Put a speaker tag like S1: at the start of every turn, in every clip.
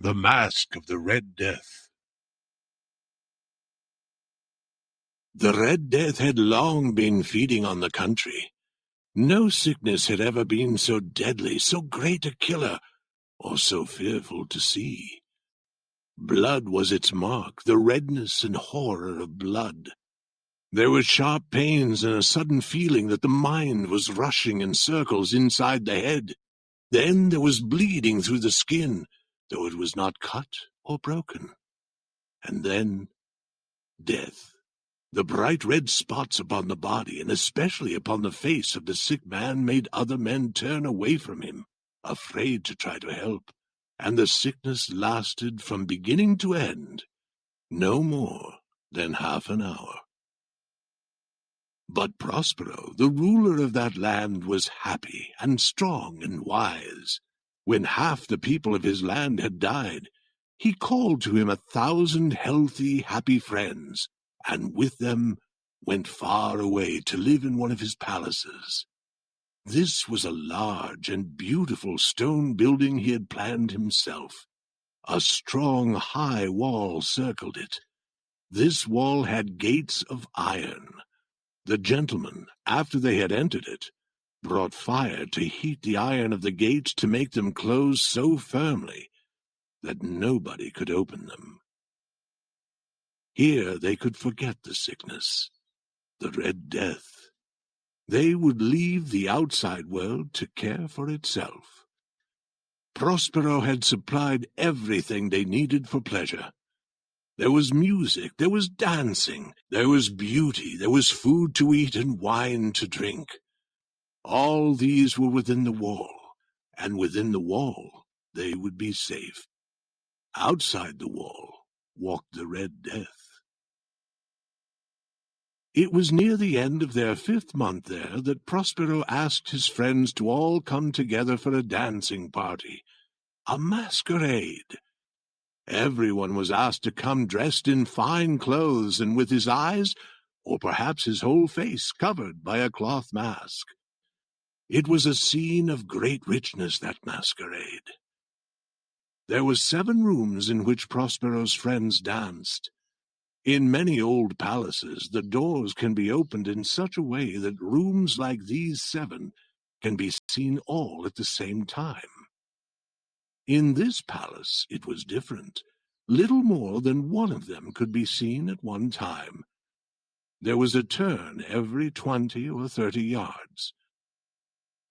S1: The Masque of the Red Death. The Red Death had long been feeding on the country. No sickness had ever been so deadly, so great a killer, or so fearful to see. Blood was its mark, the redness and horror of blood. There were sharp pains and a sudden feeling that the mind was rushing in circles inside the head. Then there was bleeding through the skin, though it was not cut or broken. And then death. The bright red spots upon the body, and especially upon the face of the sick man, made other men turn away from him, afraid to try to help, and the sickness lasted from beginning to end, no more than half an hour. But Prospero, the ruler of that land, was happy and strong and wise. When half the people of his land had died, he called to him 1,000 healthy, happy friends, and with them went far away to live in one of his palaces. This was a large and beautiful stone building he had planned himself. A strong, high wall circled it. This wall had gates of iron. The gentlemen, after they had entered it, brought fire to heat the iron of the gates to make them close so firmly that nobody could open them. Here they could forget the sickness, the Red Death. They would leave the outside world to care for itself. Prospero had supplied everything they needed for pleasure. There was music, there was dancing, there was beauty, there was food to eat and wine to drink. All these were within the wall, and within the wall they would be safe. Outside the wall walked the Red Death. It was near the end of their 5th month there that Prospero asked his friends to all come together for a dancing party, a masquerade. Everyone was asked to come dressed in fine clothes and with his eyes, or perhaps his whole face, covered by a cloth mask. It was a scene of great richness, that masquerade. There were 7 rooms in which Prospero's friends danced. In many old palaces, the doors can be opened in such a way that rooms like these 7 can be seen all at the same time. In this palace it was different. Little more than one of them could be seen at one time. There was a turn every 20 or 30 yards.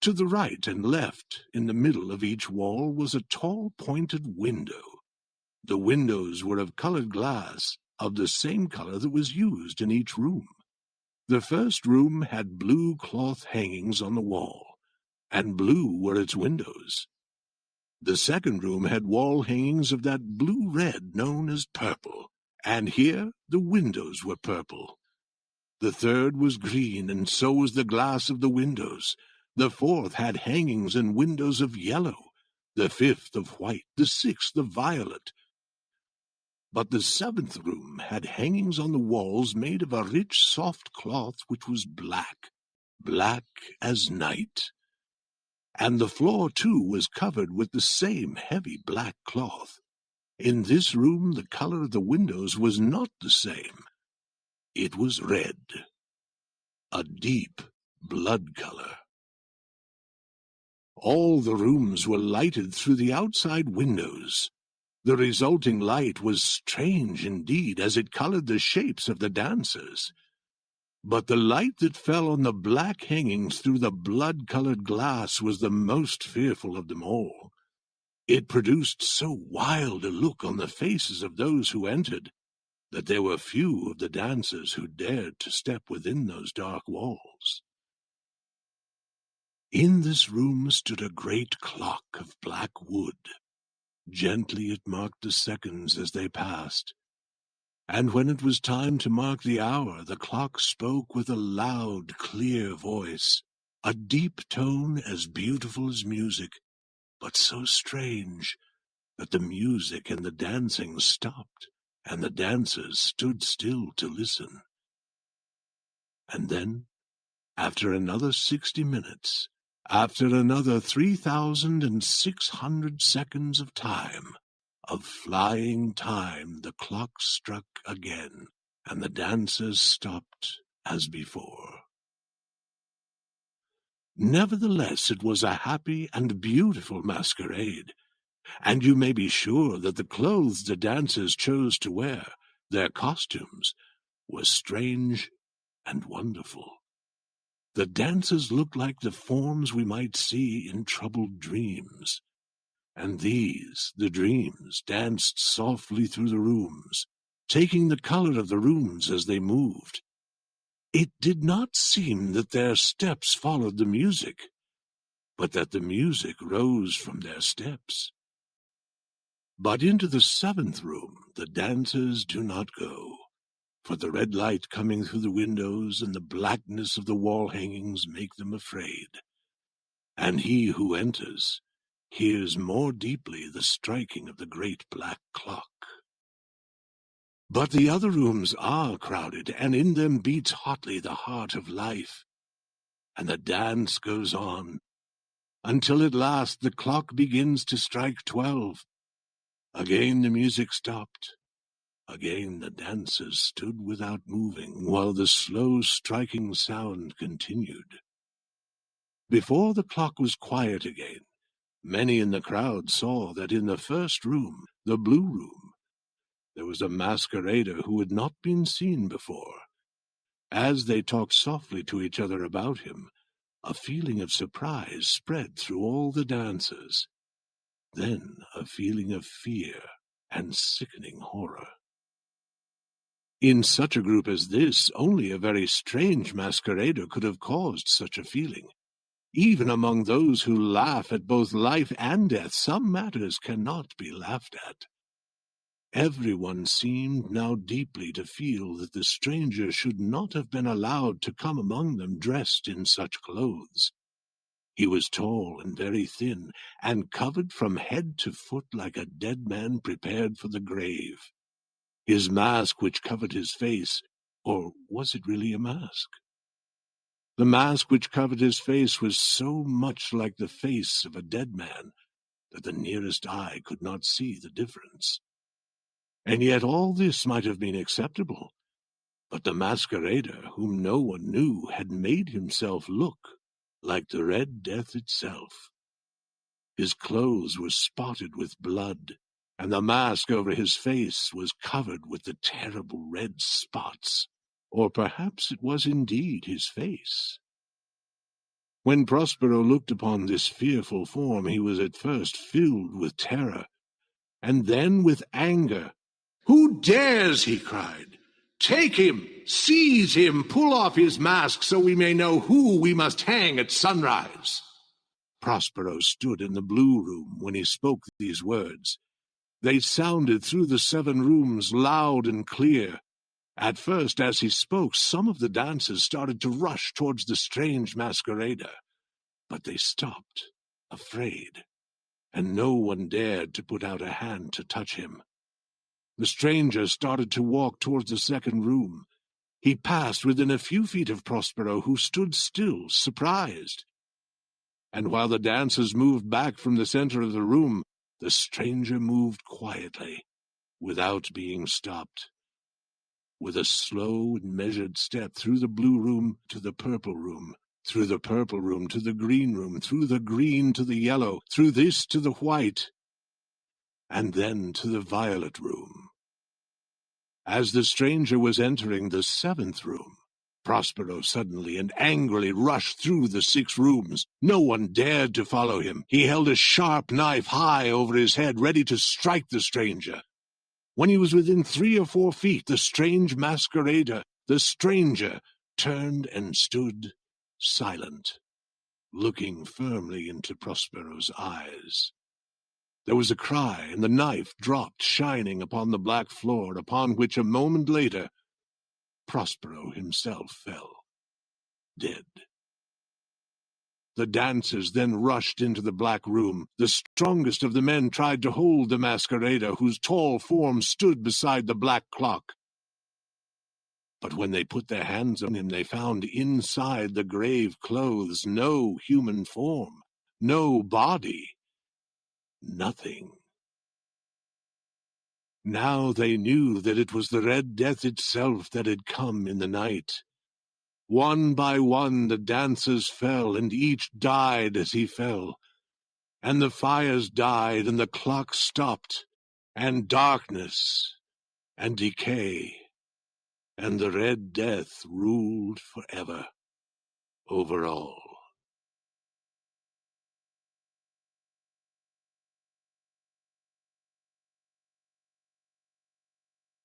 S1: To the right and left, in the middle of each wall, was a tall pointed window. The windows were of colored glass, of the same color that was used in each room. The first room had blue cloth hangings on the wall, and blue were its windows. The second room had wall hangings of that blue-red known as purple, and here the windows were purple. The third was green, and so was the glass of the windows. The fourth had hangings and windows of yellow, the fifth of white, the sixth of violet. But the 7th room had hangings on the walls made of a rich soft cloth which was black, black as night. And the floor, too, was covered with the same heavy black cloth. In this room the color of the windows was not the same. It was red, a deep blood color. All the rooms were lighted through the outside windows. The resulting light was strange indeed, as it colored the shapes of the dancers. But the light that fell on the black hangings through the blood-colored glass was the most fearful of them all. It produced so wild a look on the faces of those who entered that there were few of the dancers who dared to step within those dark walls. In this room stood a great clock of black wood. Gently it marked the seconds as they passed. And when it was time to mark the hour, the clock spoke with a loud, clear voice, a deep tone as beautiful as music, but so strange that the music and the dancing stopped, and the dancers stood still to listen. And then, after another 60 minutes, after another 3,600 seconds of time, Of flying time the clock struck again, and the dancers stopped as before. Nevertheless, it was a happy and beautiful masquerade, and you may be sure that the clothes the dancers chose to wear, their costumes, were strange and wonderful. The dancers looked like the forms we might see in troubled dreams, and these, the dreams, danced softly through the rooms, taking the color of the rooms as they moved. It did not seem that their steps followed the music, but that the music rose from their steps. But into the seventh room the dancers do not go, for the red light coming through the windows and the blackness of the wall hangings make them afraid. And he who enters hears more deeply the striking of the great black clock. But the other rooms are crowded, and in them beats hotly the heart of life. And the dance goes on, until at last the clock begins to strike 12. Again the music stopped. Again the dancers stood without moving, while the slow striking sound continued. Before the clock was quiet again, many in the crowd saw that in the first room, the blue room, there was a masquerader who had not been seen before. As they talked softly to each other about him, a feeling of surprise spread through all the dancers. Then a feeling of fear and sickening horror. In such a group as this, only a very strange masquerader could have caused such a feeling. Even among those who laugh at both life and death, some matters cannot be laughed at. Everyone seemed now deeply to feel that the stranger should not have been allowed to come among them dressed in such clothes. He was tall and very thin, and covered from head to foot like a dead man prepared for the grave. His mask which covered his face, or was it really a mask? The mask which covered his face was so much like the face of a dead man that the nearest eye could not see the difference. And yet all this might have been acceptable, but the masquerader, whom no one knew, had made himself look like the Red Death itself. His clothes were spotted with blood, and the mask over his face was covered with the terrible red spots. Or perhaps it was indeed his face. When Prospero looked upon this fearful form, he was at first filled with terror, and then with anger. "Who dares?" he cried. "Take him! Seize him! Pull off his mask so we may know who we must hang at sunrise!" Prospero stood in the blue room when he spoke these words. They sounded through the 7 rooms loud and clear. At first, as he spoke, some of the dancers started to rush towards the strange masquerader. But they stopped, afraid, and no one dared to put out a hand to touch him. The stranger started to walk towards the 2nd room. He passed within a few feet of Prospero, who stood still, surprised. And while the dancers moved back from the center of the room, the stranger moved quietly, without being stopped. With a slow and measured step through the blue room to the purple room, through the purple room to the green room, through the green to the yellow, through this to the white, and then to the violet room. As the stranger was entering the 7th room, Prospero suddenly and angrily rushed through the 6 rooms. No one dared to follow him. He held a sharp knife high over his head, ready to strike the stranger. When he was within 3 or 4 feet, the strange masquerader, the stranger, turned and stood silent, looking firmly into Prospero's eyes. There was a cry, and the knife dropped shining upon the black floor, upon which a moment later Prospero himself fell, dead. The dancers then rushed into the black room. The strongest of the men tried to hold the masquerader, whose tall form stood beside the black clock. But when they put their hands on him, they found inside the grave clothes no human form, no body, nothing. Now they knew that it was the Red Death itself that had come in the night. One by one the dancers fell, and each died as he fell. And the fires died, and the clock stopped, and darkness, and decay, and the Red Death ruled forever over all.